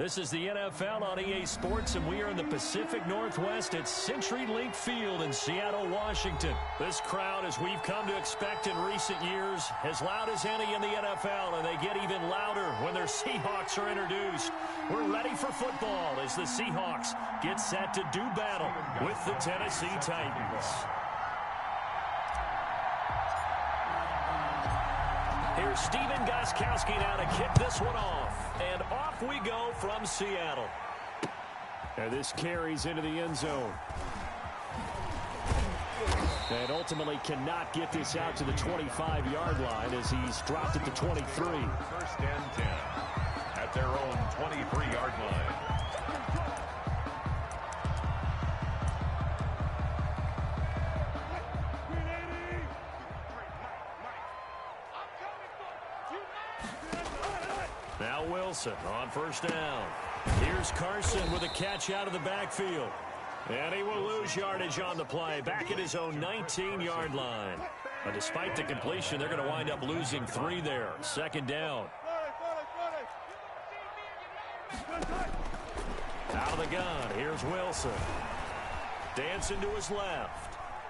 This is the NFL on EA Sports, and we are in the Pacific Northwest at CenturyLink Field in Seattle, Washington. This crowd, as we've come to expect in recent years, as loud as any in the NFL, and they get even louder when their Seahawks are introduced. We're ready for football as the Seahawks get set to do battle with the Tennessee Titans. Here's Stephen Gostkowski now to kick this one off. And off we go from Seattle. And this carries into the end zone. And ultimately cannot get this out to the 25-yard line as he's dropped at the 23. First and 10 at their own 23-yard line. Now Wilson on first down. Here's Carson with a catch out of the backfield. And he will lose yardage on the play, back at his own 19-yard line. But despite the completion, they're going to wind up losing 3 there. Second down. Out of the gun, here's Wilson. Dancing to his left.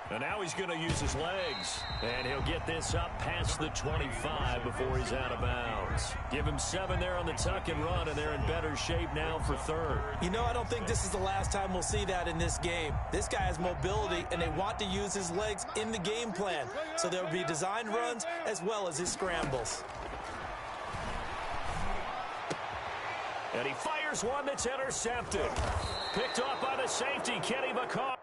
And now he's going to use his legs. And he'll get this up past the 25 before he's out of bounds. Give him 7 there on the tuck and run, and they're in better shape now for third. You know, I don't think this is the last time we'll see that in this game. This guy has mobility, and they want to use his legs in the game plan. So there will be designed runs as well as his scrambles. And he fires one that's intercepted. Picked off by the safety, Kenny McCarr.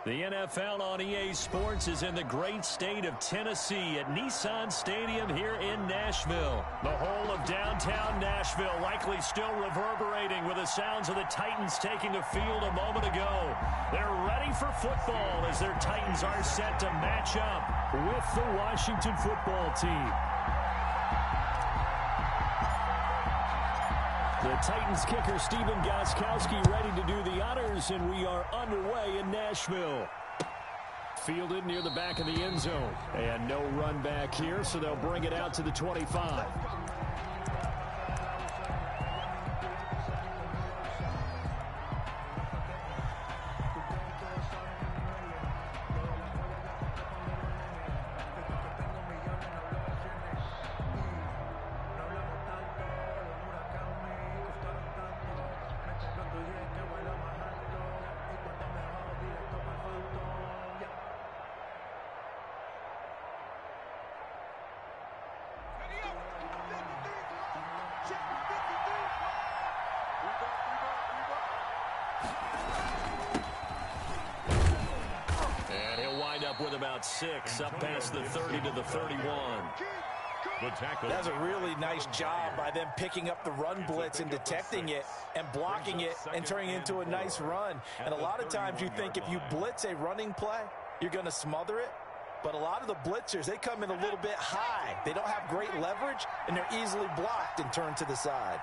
The NFL on EA Sports is in the great state of Tennessee at Nissan Stadium here in Nashville. The whole of downtown Nashville likely still reverberating with the sounds of the Titans taking the field a moment ago. They're ready for football as their Titans are set to match up with the Washington football team. The Titans kicker Stephen Gostkowski ready to do the honors, and we are underway in Nashville. Fielded near the back of the end zone. And no run back here, so they'll bring it out to the 25. With about 6 up past the 30 to the 31. That's a really nice job by them picking up the run blitz and detecting it and blocking it and turning it into a nice run. And a lot of times you think if you blitz a running play, you're going to smother it. But a lot of the blitzers, they come in a little bit high. They don't have great leverage, and they're easily blocked and turned to the side.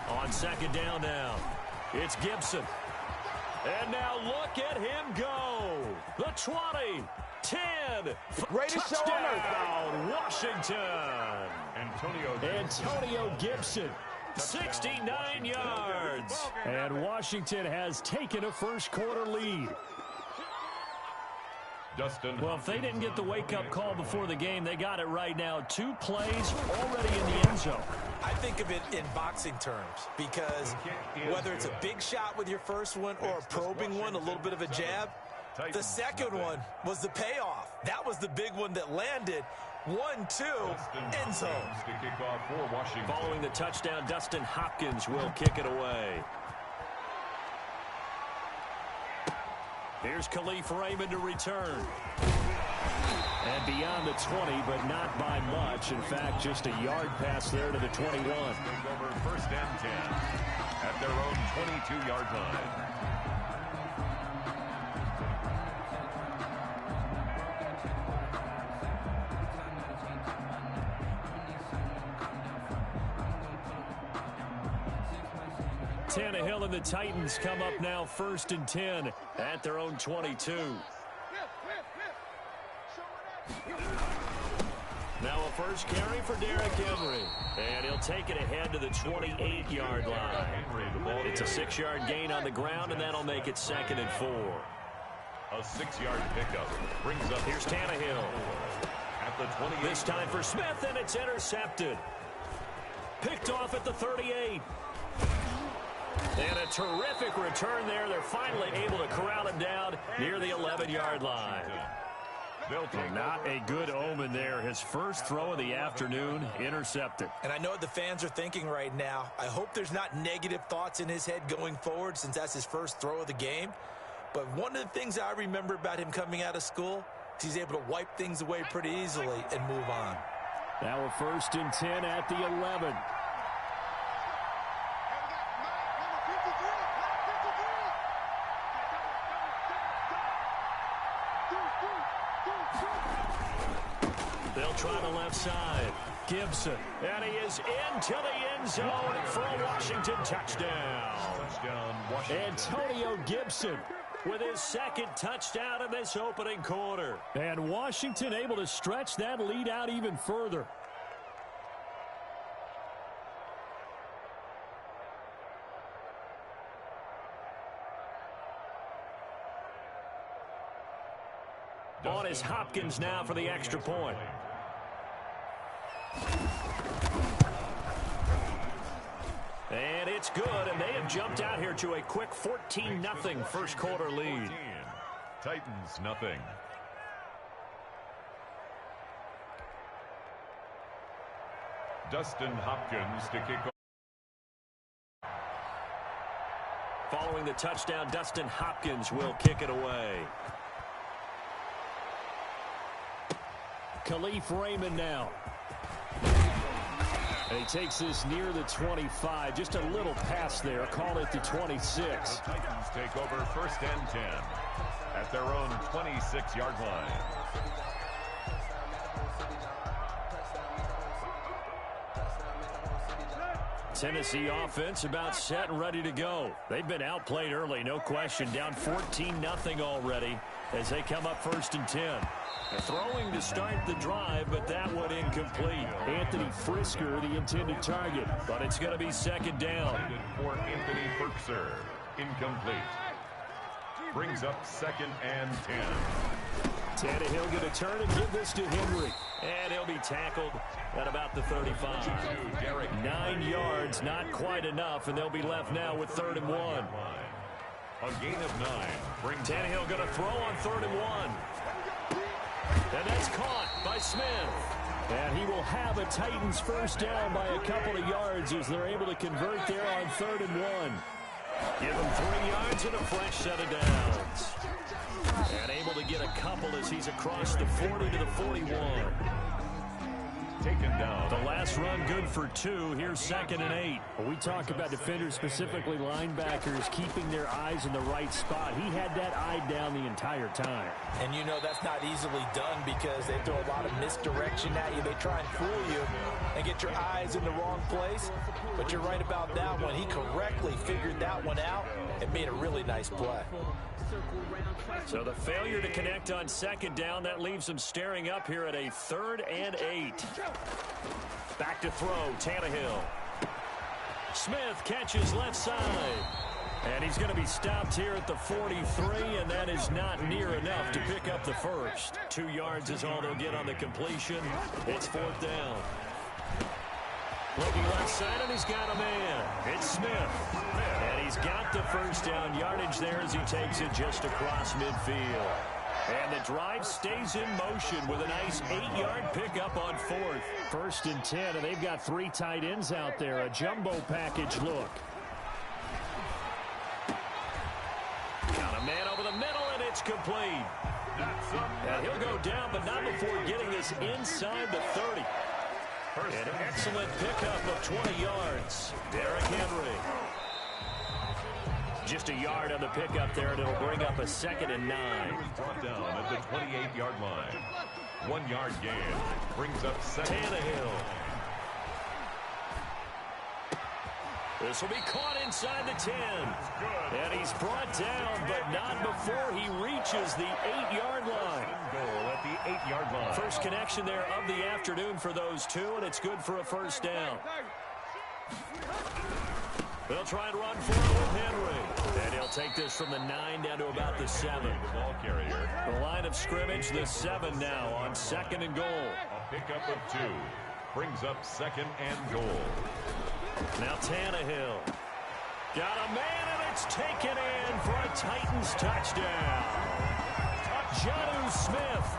On second down now, it's Gibson. And now look at him go. The 20, 10, the greatest show on touchdown, Washington. Antonio Gibson, 69 yards. And Washington has taken a first-quarter lead. Well, if they didn't get the wake-up call before the game, they got it right now. 2 plays already in the end zone. I think of it in boxing terms because whether it's a big shot with your first one or a probing one, a little bit of a jab, the second one was the payoff. That was the big one that landed. 1-2, end zone. Following the touchdown, Dustin Hopkins will kick it away. Here's Khalif Raymond to return. And beyond the 20, but not by much. In fact, just a yard pass there to the 21. Over first and 10 at their own 22-yard line. Tannehill and the Titans come up now 1st and 10 at their own 22. Now a first carry for Derrick Henry. And he'll take it ahead to the 28-yard line. It's a 6-yard gain on the ground, and that'll make it 2nd and 4. A 6-yard pickup brings up. Here's Tannehill. At the 28. This time for Smith, and it's intercepted. Picked off at the 38. And a terrific return there. They're finally able to corral him down near the 11-yard line. Not a good omen there. His first throw of the afternoon, intercepted. And I know what the fans are thinking right now. I hope there's not negative thoughts in his head going forward since that's his first throw of the game. But one of the things I remember about him coming out of school is he's able to wipe things away pretty easily and move on. Now a 1st and 10 at the 11. They'll try the left side. Gibson. And he is into the end zone for a Washington touchdown. Antonio Gibson with his 2nd touchdown in this opening quarter. And Washington able to stretch that lead out even further. On is Hopkins now for the extra point. And it's good, and they have jumped out here to a quick 14-0 first quarter lead. Titans nothing. Dustin Hopkins to kick off. Following the touchdown, Dustin Hopkins will kick it away. Khalif Raymond now. And he takes this near the 25. Just a little pass there. Call it the 26. The Titans take over 1st and 10 at their own 26-yard line. Tennessee offense about set and ready to go. They've been outplayed early, no question. Down 14-0 already as they come up 1st and 10. Throwing to start the drive, but that one incomplete. Anthony Frisker, the intended target, but it's going to be 2nd down. For Anthony Frisker, incomplete. Brings up 2nd and 10. Tannehill going to turn and give this to Henry. And he'll be tackled at about the 35. 9 yards, not quite enough, and they'll be left now with 3rd and 1. A gain of 9. Brings Tannehill going to throw on 3rd and 1. And that's caught by Smith. And he will have a Titans first down by a couple of yards as they're able to convert there on 3rd and 1. Give him 3 yards and a fresh set of downs. And able to get a couple as he's across the 40 to the 41. Taken down. The last run good for 2. Here's 2nd and 8. When we talk about defenders, specifically linebackers, keeping their eyes in the right spot. He had that eye down the entire time. And you know that's not easily done because they throw a lot of misdirection at you. They try and fool you and get your eyes in the wrong place. But you're right about that one. He correctly figured that one out and made a really nice play. So the failure to connect on second down, that leaves them staring up here at a 3rd and 8. Back to throw, Tannehill. Smith catches left side. And he's going to be stopped here at the 43, and that is not near enough to pick up the first. 2 yards is all they'll get on the completion. It's 4th down. Looking left side, and he's got a man. It's Smith. And he's got the first down yardage there as he takes it just across midfield. And the drive stays in motion with a nice 8-yard pickup on 4th. 1st and 10, and they've got 3 tight ends out there. A jumbo package look. Got a man over the middle, and it's complete. And he'll go down, but not before getting this inside the 30. An excellent pickup of 20 yards. Derrick Henry. Just a yard on the pickup there, and it'll bring up a 2nd and 9. Brought down at the 28-yard line. 1-yard gain brings up 2nd. Tannehill. This will be caught inside the 10. And he's brought down, but not before he reaches the 8-yard line. Goal at the 8-yard line. First connection there of the afternoon for those 2, and it's good for a first down. They'll try and run for it with Henry. And he'll take this from the 9 down to about the 7. The ball carrier. The line of scrimmage, the 7 now on 2nd and goal. A pickup of 2 brings up 2nd and goal. Now Tannehill. Got a man, and it's taken in for a Titans touchdown. Jonnu Smith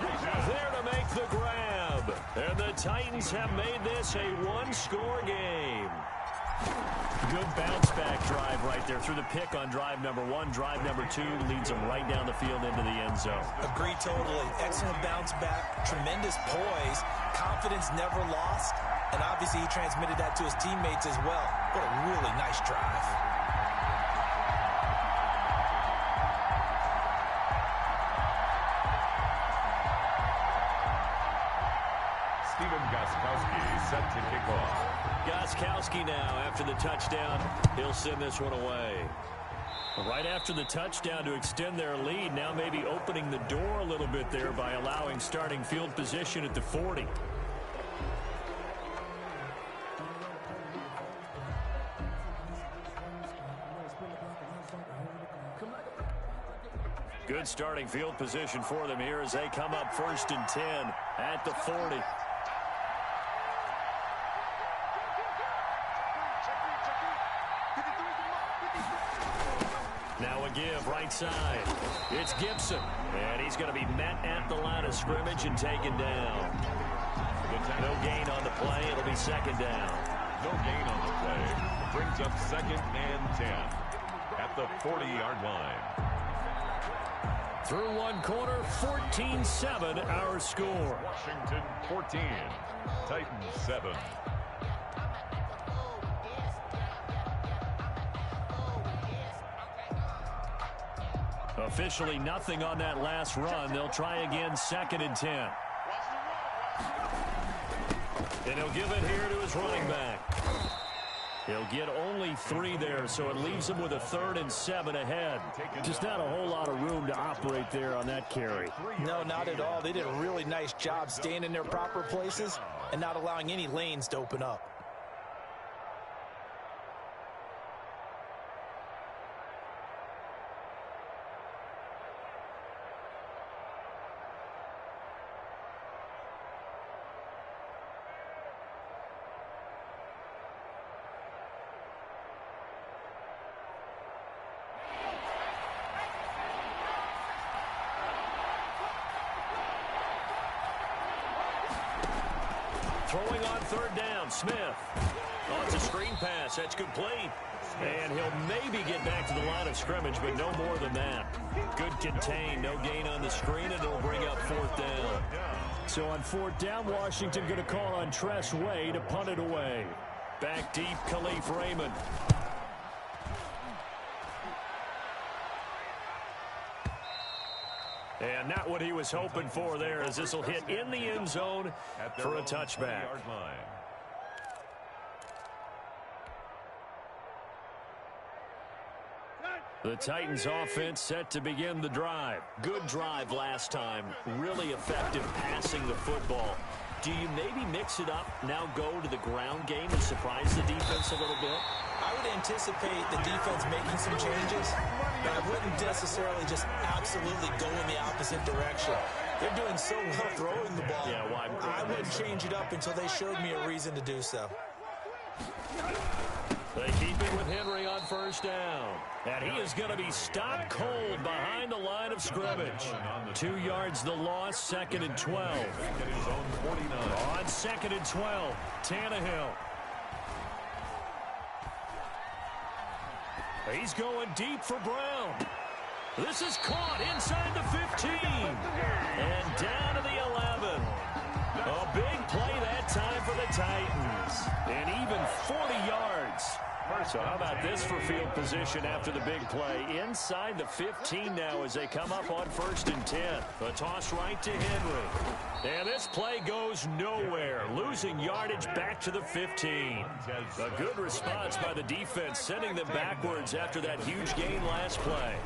there to make the grab. And the Titans have made this a 1-score game. Good bounce-back drive right there through the pick on drive number 1. Drive number 2 leads them right down the field into the end zone. Agree totally. Excellent bounce back, tremendous poise, confidence never lost, and obviously he transmitted that to his teammates as well. What a really nice drive. Stephen Gostkowski set to kick off. Gostkowski now after the touchdown. He'll send this one away. Right after the touchdown to extend their lead, now maybe opening the door a little bit there by allowing starting field position at the 40. Good starting field position for them here as they come up 1st and 10 at the 40. Now a give right side. It's Gibson. And he's going to be met at the line of scrimmage and taken down. No gain on the play. It'll be 2nd down. No gain on the play. Brings up 2nd and 10 at the 40-yard line. Through one quarter, 14-7 our score. Washington 14, Titans 7. Officially nothing on that last run. They'll try again 2nd and 10. And he'll give it here to his running back. He'll get only 3 there, so it leaves him with a 3rd and 7 ahead. Just not a whole lot of room to operate there on that carry. No, not at all. They did a really nice job staying in their proper places and not allowing any lanes to open up. Throwing on 3rd down, Smith. Oh, it's a screen pass. That's complete. And he'll maybe get back to the line of scrimmage, but no more than that. Good contain. No gain on the screen, and it'll bring up 4th down. So on 4th down, Washington going to call on Tress Way to punt it away. Back deep, Khalif Raymond. And not what he was hoping for there, as this will hit in the end zone for a touchback. The Titans offense set to begin the drive. Good drive last time. Really effective passing the football. Do you maybe mix it up, now go to the ground game and surprise the defense a little bit? I would anticipate the defense making some changes, but I wouldn't necessarily just absolutely go in the opposite direction. They're doing so well throwing the ball. Yeah, well, I wouldn't change it up until they showed me a reason to do so. They keep it with Henry on first down. And he is going to be stopped cold behind the line of scrimmage. 2 yards the loss, 2nd and 12. On 2nd and 12, Tannehill. He's going deep for Brown. This is caught inside the 15. And down to the 11. A big play that time for the Titans. And even 40 yards. So how about this for field position after the big play? Inside the 15 now as they come up on 1st and 10. A toss right to Henry. And this play goes nowhere. Losing yardage back to the 15. A good response by the defense, sending them backwards after that huge gain last play.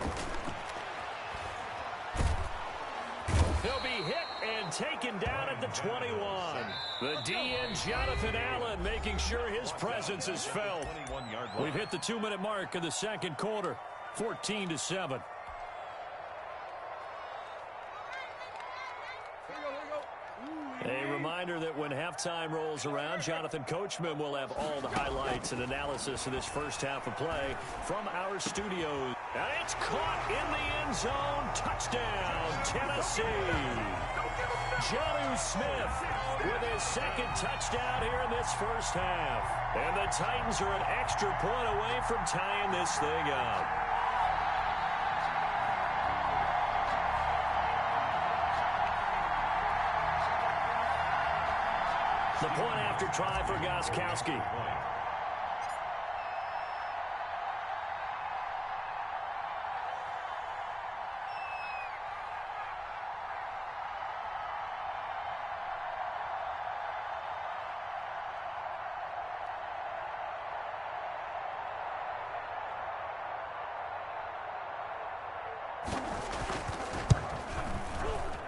He'll be hit and taken down at the 21. The DN, Jonathan Allen, making sure his presence is felt. We've hit the 2-minute mark of the second quarter, 14-7. A reminder that when halftime rolls around, Jonathan Coachman will have all the highlights and analysis of this first half of play from our studios. And it's caught in the end zone. Touchdown, Tennessee. Jonnu Smith with his second touchdown here in this first half. And the Titans are an extra point away from tying this thing up. The point after try for Gostkowski.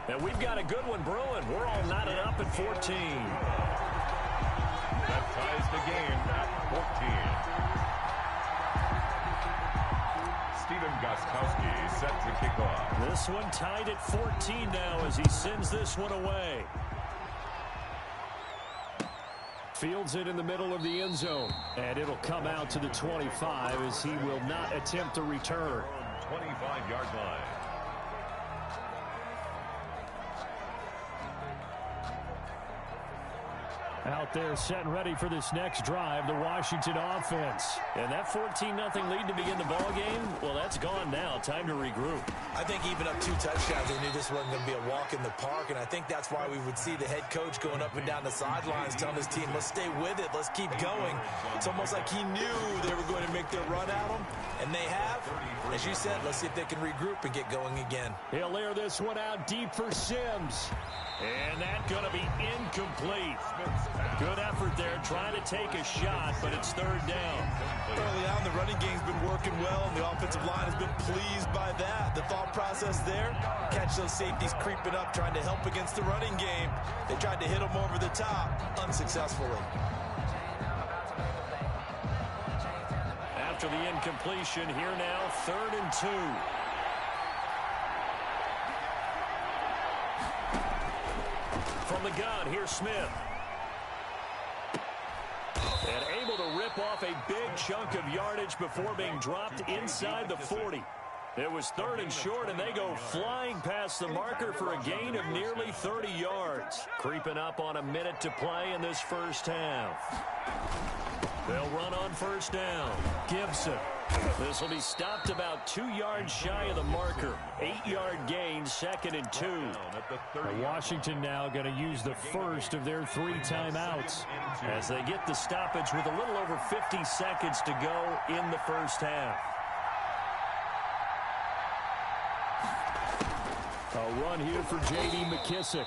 And we've got a good one brewing. We're all knotted up at 14. That ties the game at 14. Stephen Gostkowski set to kick off. This one tied at 14 now as he sends this one away. Fields it in the middle of the end zone. And it'll come out to the 25 as he will not attempt a return. 25-yard line. Out there set and ready for this next drive, the Washington offense. And that 14-0 lead to begin the ball game, well, that's gone now. Time to regroup. I think even up 2 touchdowns, they knew this wasn't going to be a walk in the park, and I think that's why we would see the head coach going up and down the sidelines telling his team, let's stay with it, let's keep going. It's almost like he knew they were going to make their run at him, and they have. As you said, let's see if they can regroup and get going again. He'll air this one out deep for Sims. And that's going to be incomplete. Good effort there, trying to take a shot, but it's 3rd down. Early on, the running game's been working well, and the offensive line has been pleased by that. The thought process there, catch those safeties creeping up, trying to help against the running game. They tried to hit them over the top, unsuccessfully. After the incompletion, here now, 3rd and 2. From the gun, here's Smith. And able to rip off a big chunk of yardage before being dropped inside the 40. It was 3rd and short, and they go flying past the marker for a gain of nearly 30 yards. Creeping up on a minute to play in this first half. They'll run on 1st down. Gibson. This will be stopped about 2 yards shy of the marker. 8-yard gain, 2nd and 2. And Washington now going to use the first of their 3 timeouts as they get the stoppage with a little over 50 seconds to go in the first half. A run here for J.D. McKissick.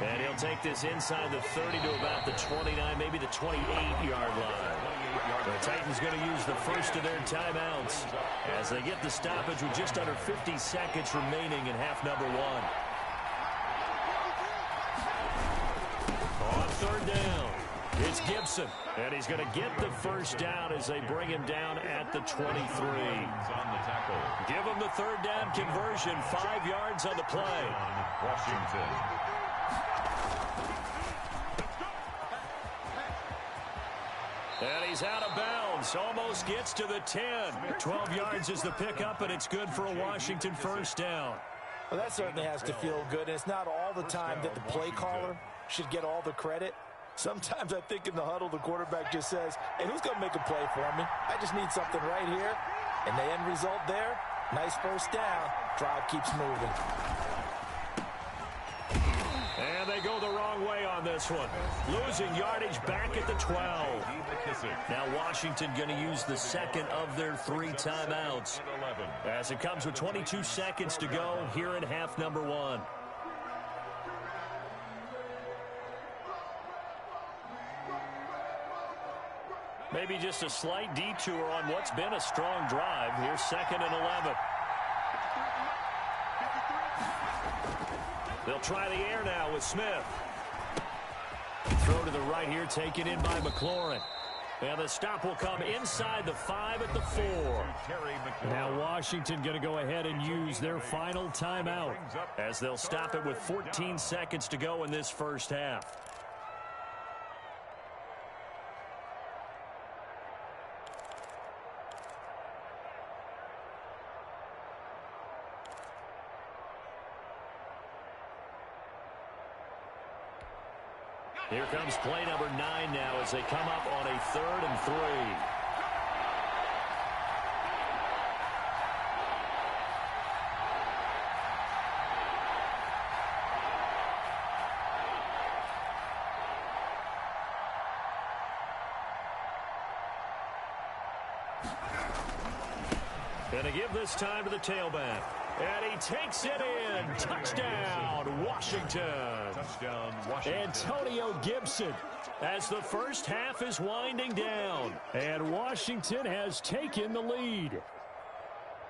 And he'll take this inside the 30 to about the 29, maybe the 28-yard line. The Titans going to use the first of their timeouts as they get the stoppage with just under 50 seconds remaining in half number one. On third down, it's Gibson, and he's going to get the first down as they bring him down at the 23. Give him the third down conversion, 5 yards on the play. Washington. And he's out of bounds, almost gets to the 10. 12 yards is the pickup, and it's good for a Washington first down. Well, that certainly has to feel good, and it's not all the time that the play caller should get all the credit. Sometimes I think in the huddle, the quarterback just says, hey, who's going to make a play for me? I just need something right here. And the end result there, nice first down. Drive keeps moving. And they go the wrong way on this one. Losing yardage back at the 12. Now Washington going to use the second of their 3 timeouts as it comes with 22 seconds to go here in half number one. Maybe just a slight detour on what's been a strong drive. Here's 2nd and 11. They'll try the air now with Smith. Throw to the right here, taken in by McLaurin. And the stop will come inside the 5 at the 4. Now Washington going to go ahead and use their final timeout as they'll stop it with 14 seconds to go in this first half. Here comes play number 9 now as they come up on a 3rd and 3. Going to give this time to the tailback. And he takes it in. Touchdown, Washington. Touchdown, Washington. Antonio Gibson as the first half is winding down. And Washington has taken the lead.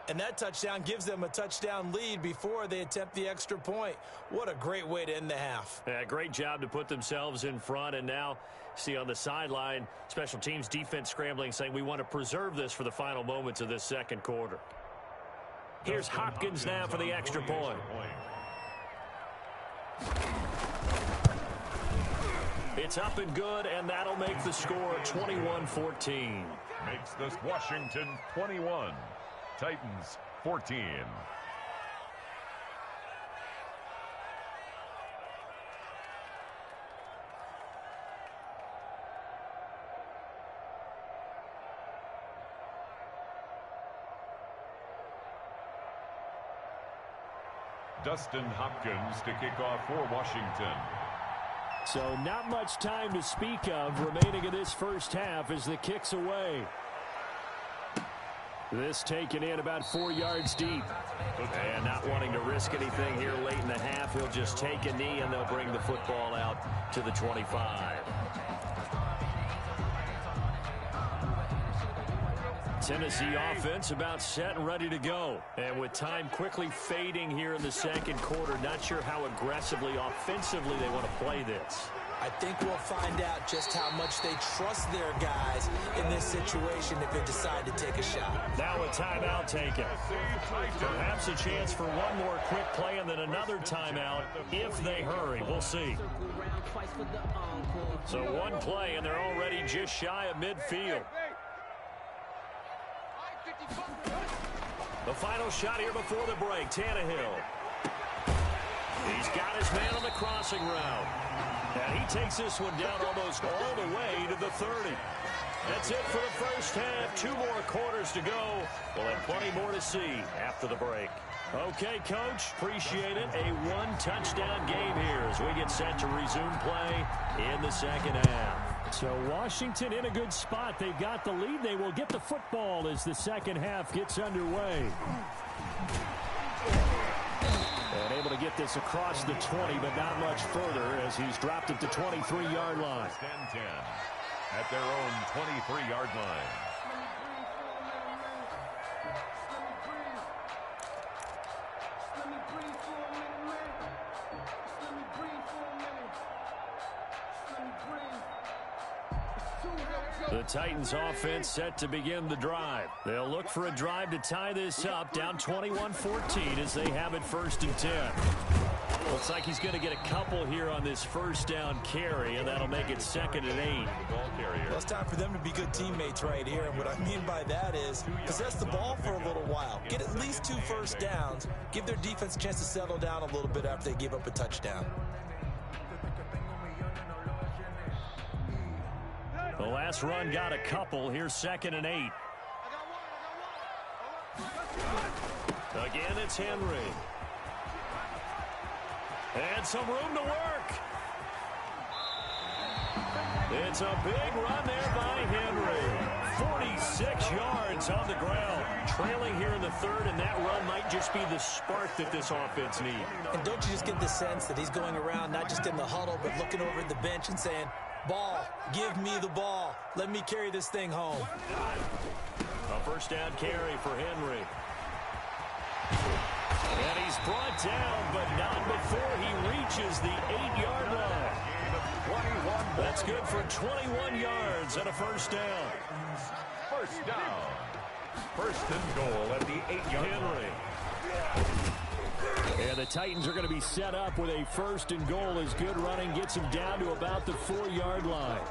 And that touchdown gives them a touchdown lead before they attempt the extra point. What a great way to end the half. Yeah, great job to put themselves in front. And now, see on the sideline, special teams defense scrambling, saying we want to preserve this for the final moments of this second quarter. Here's Hopkins now for the extra point. It's up and good, and that'll make the score 21-14. Makes this Washington 21, Titans 14. Dustin Hopkins to kick off for Washington. So not much time to speak of remaining in this first half as the kick's away. This taken in about 4 yards deep. And not wanting to risk anything here late in the half, he'll just take a knee and they'll bring the football out to the 25. Tennessee offense about set and ready to go. And with time quickly fading here in the second quarter, not sure how aggressively, offensively they want to play this. I think we'll find out just how much they trust their guys in this situation if they decide to take a shot. Now a timeout taken. Perhaps a chance for one more quick play and then another timeout if they hurry. We'll see. So one play and they're already just shy of midfield. The final shot here before the break, Tannehill. He's got his man on the crossing route. And he takes this one down almost all the way to the 30. That's it for the first half. 2 more quarters to go. We'll have plenty more to see after the break. Okay, Coach, appreciate it. A 1-touchdown game here as we get set to resume play in the second half. So Washington in a good spot. They've got the lead. They will get the football as the second half gets underway. And able to get this across the 20, but not much further as he's dropped at the 23-yard line. at their own 23-yard line. The Titans offense set to begin the drive. They'll look for a drive to tie this up, down 21-14 as they have it 1st and 10. Looks like he's going to get a couple here on this first down carry, and that'll make it 2nd and 8. Well, it's time for them to be good teammates right here, and what I mean by that is possess the ball for a little while. Get at least 2 first downs. Give their defense a chance to settle down a little bit after they give up a touchdown. The last run got a couple. Here's 2nd and 8. Again, it's Henry. And some room to work. It's a big run there by Henry. 46 yards on the ground. Trailing here in the 3rd, and that run might just be the spark that this offense needs. And don't you just get the sense that he's going around not just in the huddle, but looking over at the bench and saying, ball, give me the ball. Let me carry this thing home. A first down carry for Henry. And he's brought down, but not before he reaches the 8-yard line. That's good for 21 yards and a first down. First down. 1st and goal at the 8-yard line. And the Titans are going to be set up with a 1st and goal as good running gets him down to about the 4-yard line.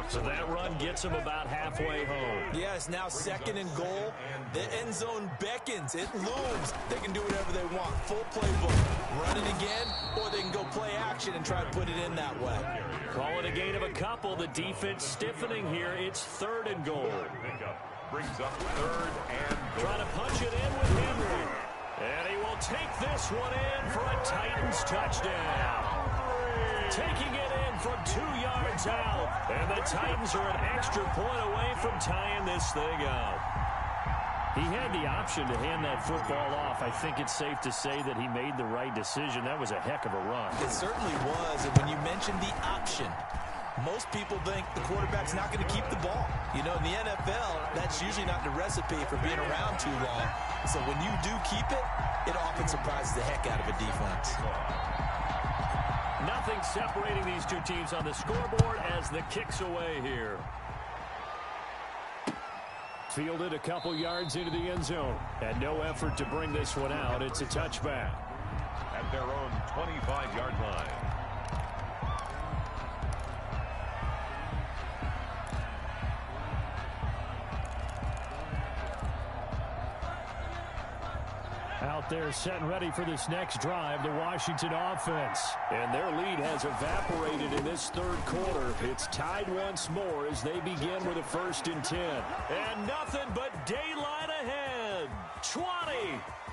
So that run gets him about halfway home. Yeah, it's now 2nd and goal. The end zone beckons. It looms. They can do whatever they want. Full playbook. Run it again, or they can go play action and try to put it in that way. Call it a gain of a couple. The defense stiffening here. It's 3rd and goal. Brings up 3rd and goal. Trying to punch it in with Henry. And he will take this one in for a Titans touchdown. Taking it in from 2 yards out. And the Titans are an extra point away from tying this thing up. He had the option to hand that football off. I think it's safe to say that he made the right decision. That was a heck of a run. It certainly was. And when you mentioned the option, most people think the quarterback's not going to keep the ball. You know, in the NFL, that's usually not the recipe for being around too long. So when you do keep it, it often surprises the heck out of a defense. Nothing separating these two teams on the scoreboard as the kick's away here. Fielded a couple yards into the end zone. And no effort to bring this one out. It's a touchback. At their own 25-yard line. Out there set and ready for this next drive, the Washington offense. And their lead has evaporated in this 3rd quarter. It's tied once more as they begin with a 1st and 10. And nothing but daylight ahead. 20,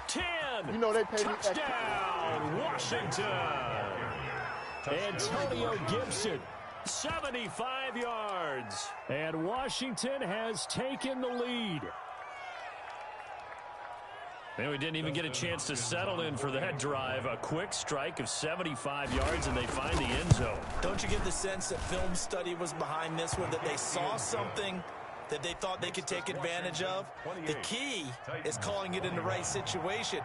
10, you know they pay touchdown, Washington. Antonio Gibson, 75 yards. And Washington has taken the lead. And we didn't even get a chance to settle in for that drive. A quick strike of 75 yards, and they find the end zone. Don't you get the sense that film study was behind this one, that they saw something that they thought they could take advantage of? The key is calling it in the right situation,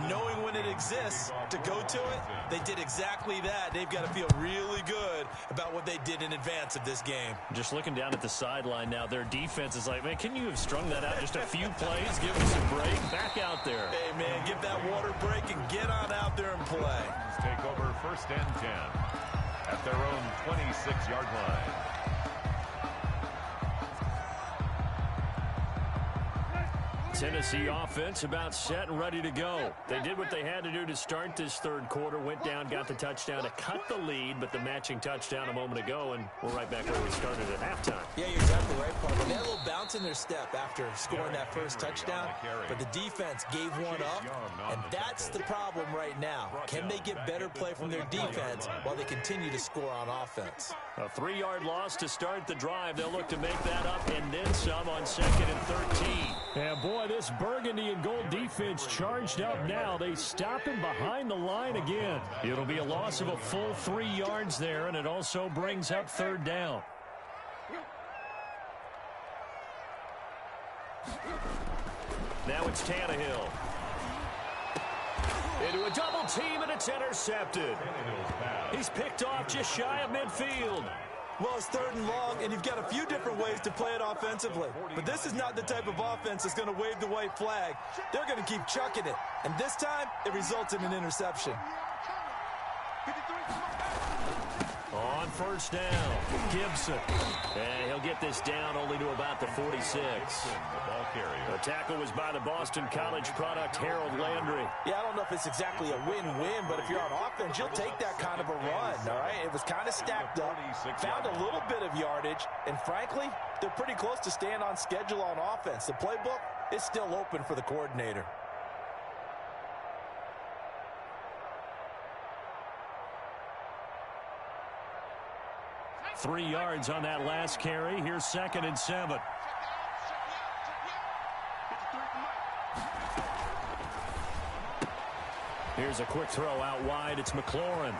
knowing when it exists to go to it. They did exactly that. They've got to feel really good about what they did in advance of this game. Just looking down at the sideline now, their defense is like, man, can you have strung that out just a few plays? Give us a break. Back out there. Hey, man, give that water break and get on out there and play. Take over 1st and 10 at their own 26-yard line. Tennessee offense about set and ready to go. They did what they had to do to start this 3rd quarter, went down, got the touchdown to cut the lead, but the matching touchdown a moment ago, and we're right back where we started at halftime. Yeah, you're exactly right, Paul. They had a little bounce in their step after scoring that first touchdown, but the defense gave one up, and that's the problem right now. Can they get better play from their defense while they continue to score on offense? A 3-yard loss to start the drive. They'll look to make that up and then some on 2nd and 13. And boy, this burgundy and gold defense charged up now. They stop him behind the line again. It'll be a loss of a full 3 yards there, and it also brings up 3rd down. Now it's Tannehill. Into a double team, and it's intercepted. He's picked off just shy of midfield. Well, it's 3rd and long, and you've got a few different ways to play it offensively. But this is not the type of offense that's going to wave the white flag. They're going to keep chucking it. And this time, it results in an interception. On 1st down, Gibson. And he'll get this down only to about the 46. The tackle was by the Boston College product, Harold Landry. Yeah, I don't know if it's exactly a win-win, but if you're on offense, you'll take that kind of a run, all right? It was kind of stacked up, found a little bit of yardage, and frankly, they're pretty close to staying on schedule on offense. The playbook is still open for the coordinator. 3 yards on that last carry. Here's 2nd and 7. Here's a quick throw out wide. It's McLaurin.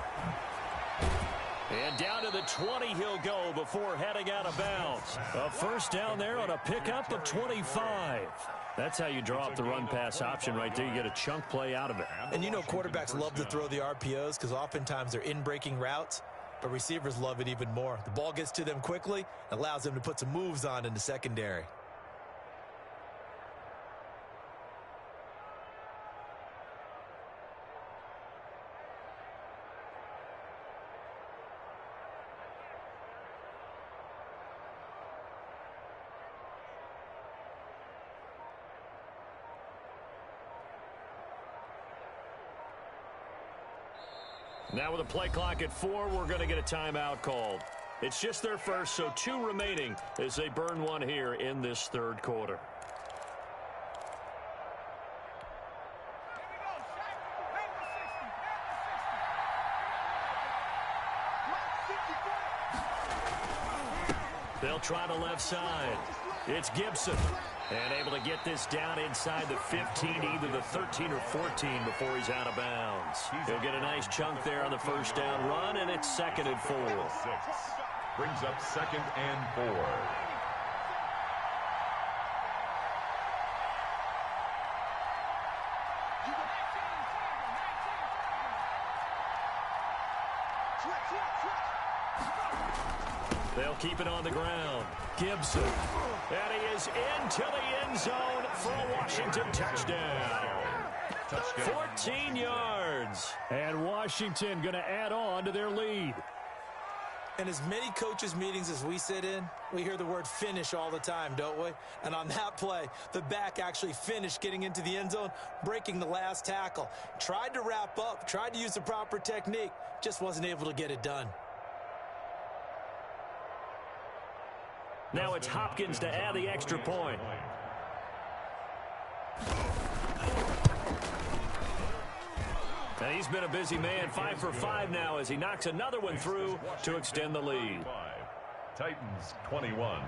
And down to the 20 he'll go before heading out of bounds. A 1st down there on a pickup of 25. That's how you draw up the run-pass option right there. You get a chunk play out of it. And you know quarterbacks love to throw the RPOs because oftentimes they're in-breaking routes, but receivers love it even more. The ball gets to them quickly, allows them to put some moves on in the secondary. Now with a play clock at 4, we're going to get a timeout called. It's just their first, so 2 remaining as they burn one here in this 3rd quarter. They'll try the left side. It's Gibson. And able to get this down inside the 15, either the 13 or 14 before he's out of bounds. He'll get a nice chunk there on the 1st down run, and it's 2nd and 4. Brings up 2nd and 4. They'll keep it on the ground. Gibson. And he is into the end zone for a Washington touchdown. 14 yards. And Washington going to add on to their lead. And as many coaches' meetings as we sit in, we hear the word finish all the time, don't we? And on that play, the back actually finished getting into the end zone, breaking the last tackle. Tried to wrap up, tried to use the proper technique, just wasn't able to get it done. Now it's Hopkins to add the extra point. And he's been a busy man, 5 for 5 now as he knocks another one through to extend the lead. Titans 21.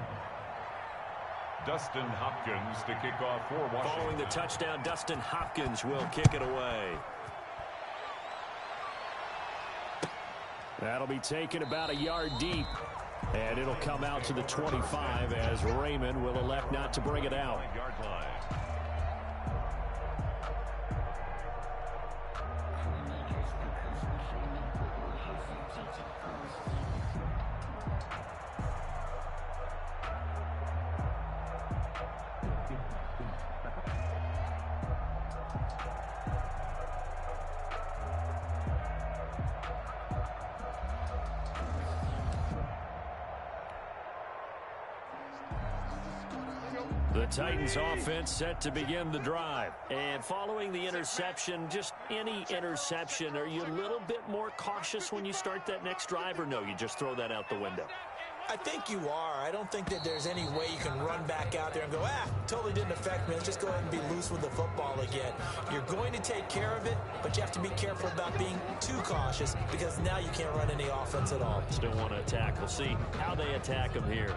Dustin Hopkins to kick off for Washington. Following the touchdown, Dustin Hopkins will kick it away. That'll be taken about a yard deep. And it'll come out to the 25 as Raymond will elect not to bring it out. Yard line. The Titans offense set to begin the drive. And following the interception, just any interception, are you a little bit more cautious when you start that next drive, or no, you just throw that out the window? I think you are. I don't think that there's any way you can run back out there and go, totally didn't affect me. Let's just go ahead and be loose with the football again. You're going to take care of it, but you have to be careful about being too cautious because now you can't run any offense at all. Still want to attack. We'll see how they attack them here.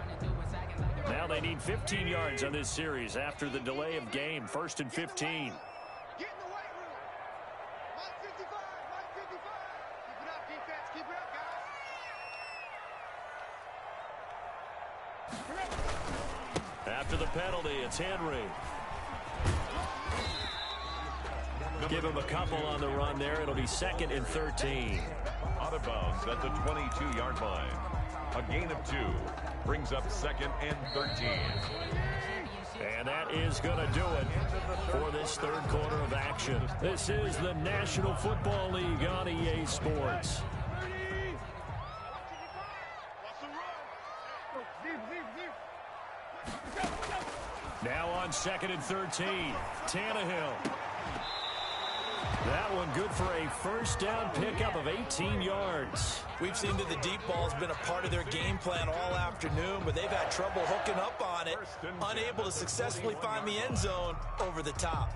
Now they need 15 yards on this series after the delay of game. 1st and 15. Get in the weight room. 155, 155. Keep it up, defense. Keep it up, guys. After the penalty, it's Henry. Give him a couple on the run there. It'll be 2nd and 13. Out of bounds at the 22-yard line. A gain of 2 brings up 2nd and 13. And that is going to do it for this third quarter of action. This is the National Football League on EA Sports. Now on 2nd and 13, Tannehill. That one good for a first down pickup of 18 yards. We've seen that the deep ball has been a part of their game plan all afternoon, but they've had trouble hooking up on it, unable to successfully find the end zone over the top.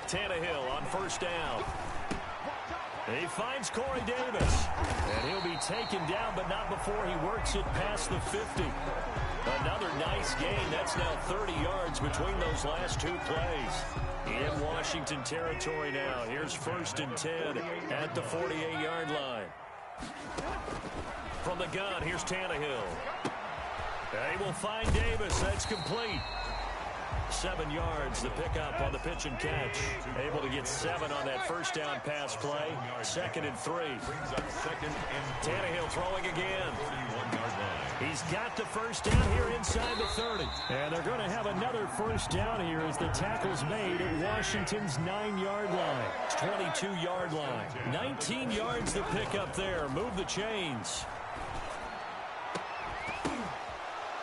Tannehill on first down. He finds Corey Davis. And he'll be taken down, but not before he works it past the 50. Another nice gain. That's now 30 yards between those last 2 plays. In Washington territory now. Here's 1st and 10 at the 48-yard line. From the gun, here's Tannehill. They will find Davis. That's complete. 7 yards, the pickup on the pitch and catch. Able to get 7 on that first down pass play. 2nd and 3. Tannehill throwing again. He's got the first down here inside the 30. And they're going to have another first down here as the tackle's made at Washington's 9-yard line. 22-yard line. 19 yards the pickup there. Move the chains.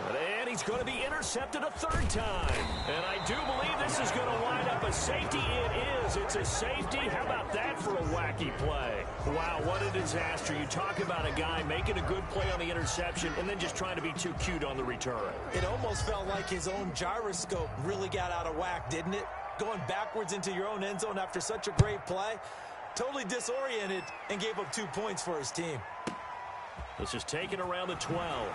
And he's going to be intercepted a 3rd time. And I do believe this is going to wind up a safety. It is. It's a safety. How about that for a wacky play? Wow, what a disaster. You talk about a guy making a good play on the interception and then just trying to be too cute on the return. It almost felt like his own gyroscope really got out of whack, didn't it? Going backwards into your own end zone after such a great play. Totally disoriented and gave up 2 points for his team. This is taken around the 12.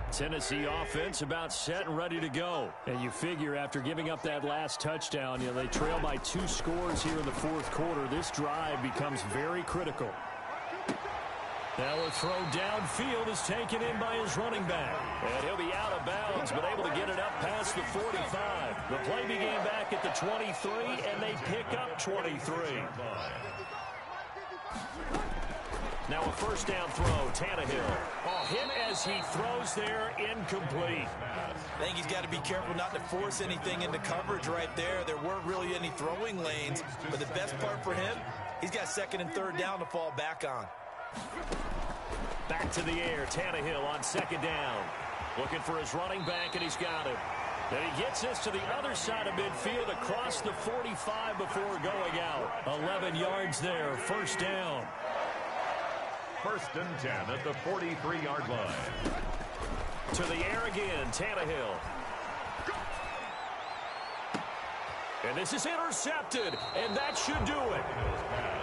Tennessee offense about set and ready to go. And you figure after giving up that last touchdown, they trail by 2 scores here in the 4th quarter. This drive becomes very critical. Now a throw downfield is taken in by his running back. And he'll be out of bounds, but able to get it up past the 45. The play began back at the 23, and they pick up 23. Now a first down throw, Tannehill. Hit as he throws there, incomplete. I think he's got to be careful not to force anything into coverage right there. There weren't really any throwing lanes, but the best part for him, he's got 2nd and 3rd down to fall back on. Back to the air, Tannehill on 2nd down. Looking for his running back, and he's got him. And he gets this to the other side of midfield across the 45 before going out. 11 yards there, first down. 1st and 10 at the 43-yard line. To the air again, Tannehill. And this is intercepted, and that should do it.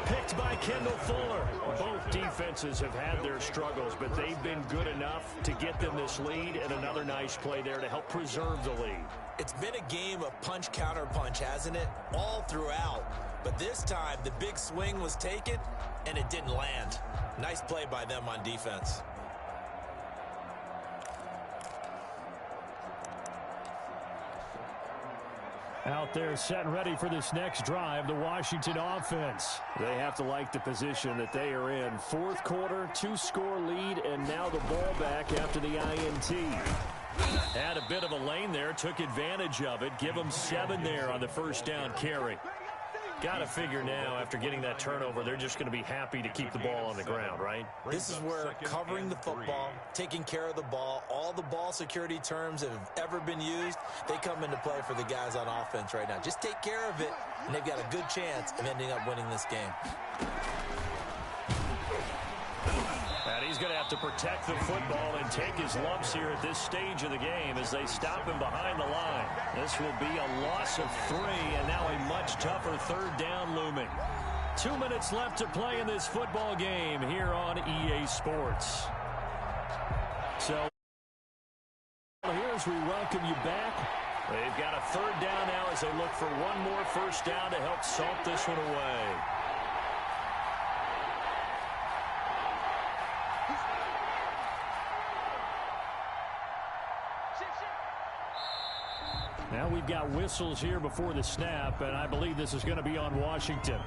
Picked by Kendall Fuller. Both defenses have had their struggles, but they've been good enough to get them this lead, and another nice play there to help preserve the lead. It's been a game of punch-counter-punch, hasn't it? All throughout. But this time, the big swing was taken, and it didn't land. Nice play by them on defense. Out there set and ready for this next drive, the Washington offense. They have to like the position that they are in. 4th quarter, 2-score lead, and now the ball back after the INT. Had a bit of a lane there, took advantage of it. Give them 7 there on the first down carry. Got to figure now, after getting that turnover, they're just going to be happy to keep the ball on the ground, right? This is where covering the football, taking care of the ball, all the ball security terms that have ever been used, they come into play for the guys on offense right now. Just take care of it, and they've got a good chance of ending up winning this game. And he's going to have to protect the football and take his lumps here at this stage of the game as they stop him behind the line. This will be a loss of 3, and now a much tougher 3rd down looming. 2 minutes left to play in this football game here on EA Sports. So here as we welcome you back. They've got a third down now as they look for one more first down to help salt this one away. Now we've got whistles here before the snap, and I believe this is going to be on Washington.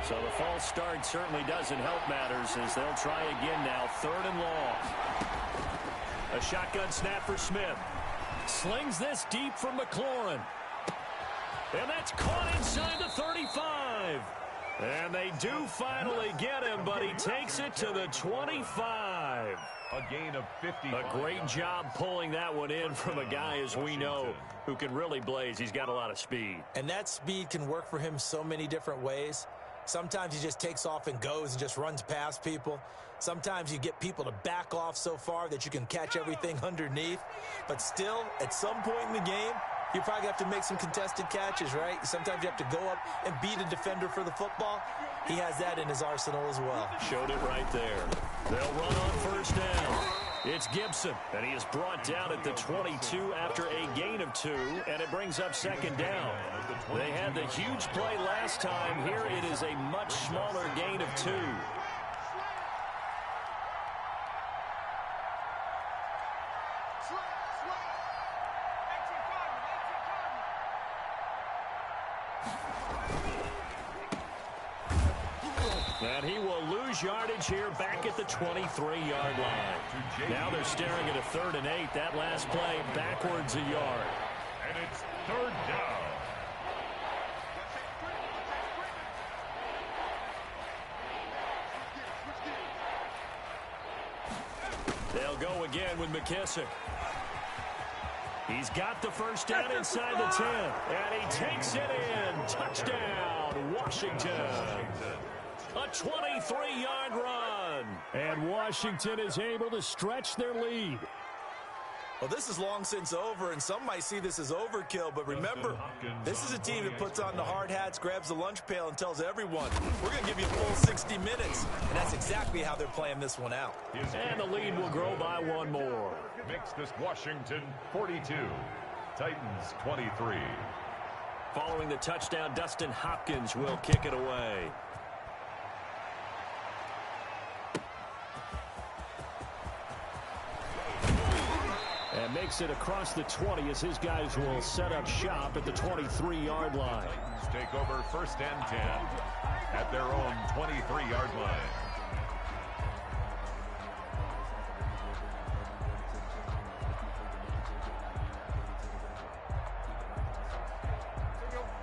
So the false start certainly doesn't help matters as they'll try again now. 3rd and long. A shotgun snap for Smith. Slings this deep from McLaurin. And that's caught inside the 35. And they do finally get him, but he takes it to the 25. A gain of 50. A great job pulling that one in from a guy, as we know, who can really blaze. He's got a lot of speed. And that speed can work for him so many different ways. Sometimes he just takes off and goes and just runs past people. Sometimes you get people to back off so far that you can catch everything underneath. But still, at some point in the game, you probably have to make some contested catches, right? Sometimes you have to go up and beat a defender for the football. He has that in his arsenal as well. Showed it right there. They'll run on first down. It's Gibson, and he is brought down at the 22 after a gain of 2, and it brings up 2nd down. They had the huge play last time. Here it is a much smaller gain of 2. And he will lose yardage here back at the 23-yard line. Now they're staring at a 3rd and 8. That last play backwards a yard. And it's 3rd down. They'll go again with McKissick. He's got the first down inside the 10. And he takes it in. Touchdown, Washington. A 23-yard run. And Washington is able to stretch their lead. Well, this is long since over, and some might see this as overkill. But remember, this is a team that puts on the hard hats, grabs the lunch pail, and tells everyone, we're going to give you a full 60 minutes. And that's exactly how they're playing this one out. And the lead will grow by one more. Makes this Washington 42. Titans 23. Following the touchdown, Dustin Hopkins will kick it away. And makes it across the 20 as his guys will set up shop at the 23-yard line. Take over 1st and 10 at their own 23-yard line.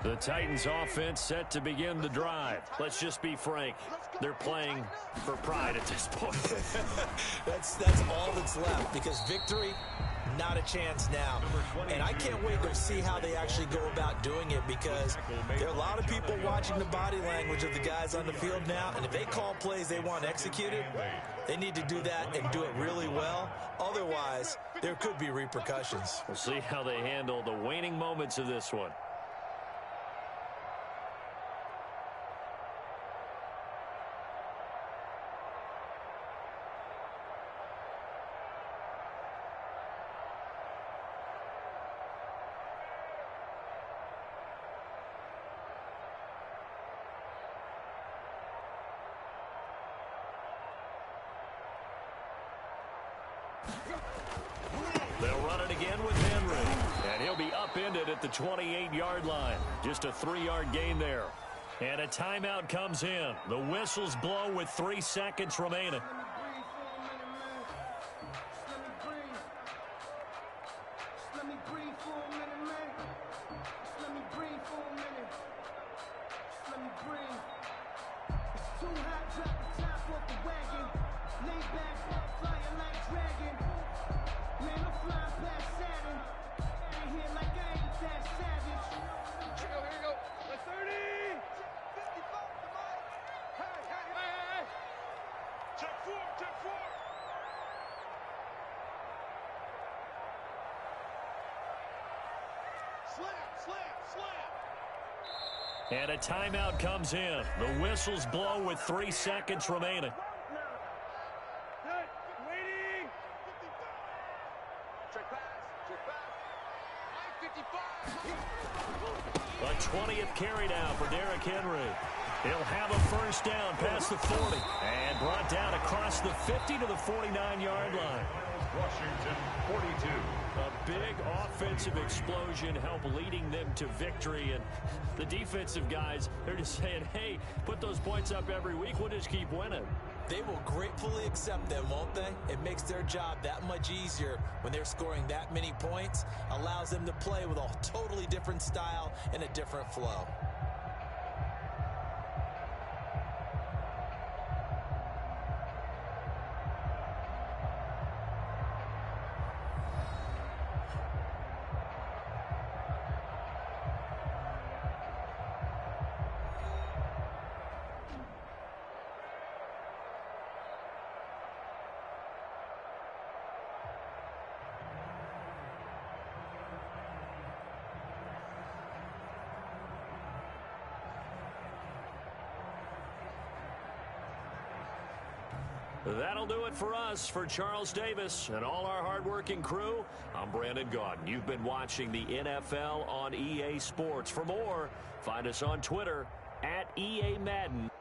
The Titans offense set to begin the drive. Let's just be frank. They're playing for pride at this point. That's all that's left, because victory, not a chance now. And I can't wait to see how they actually go about doing it, because there are a lot of people watching the body language of the guys on the field now, and if they call plays they want executed, they need to do that and do it really well. Otherwise, there could be repercussions. We'll see how they handle the waning moments of this one. They'll run it again with Henry. And he'll be upended at the 28-yard line. Just a 3-yard gain there. And a timeout comes in. The whistles blow with 3 seconds remaining. 30. 55 to Mike. Hey. Check four. Slam. And a timeout comes in. The whistles blow with 3 seconds remaining. Waiting. 55. Check pass. Mike 55. A 20th carry down for Derrick Henry. He'll have a first down past the 40 and brought down across the 50 to the 49-yard line. Washington 42. A big offensive explosion helped leading them to victory. And the defensive guys, they're just saying, hey, put those points up every week. We'll just keep winning. They will gratefully accept them, won't they? It makes their job that much easier when they're scoring that many points. Allows them to play with a totally different style and a different flow. That'll do it for us. For Charles Davis and all our hardworking crew, I'm Brandon Gaudin. You've been watching the NFL on EA Sports. For more, find us on Twitter @EA Madden.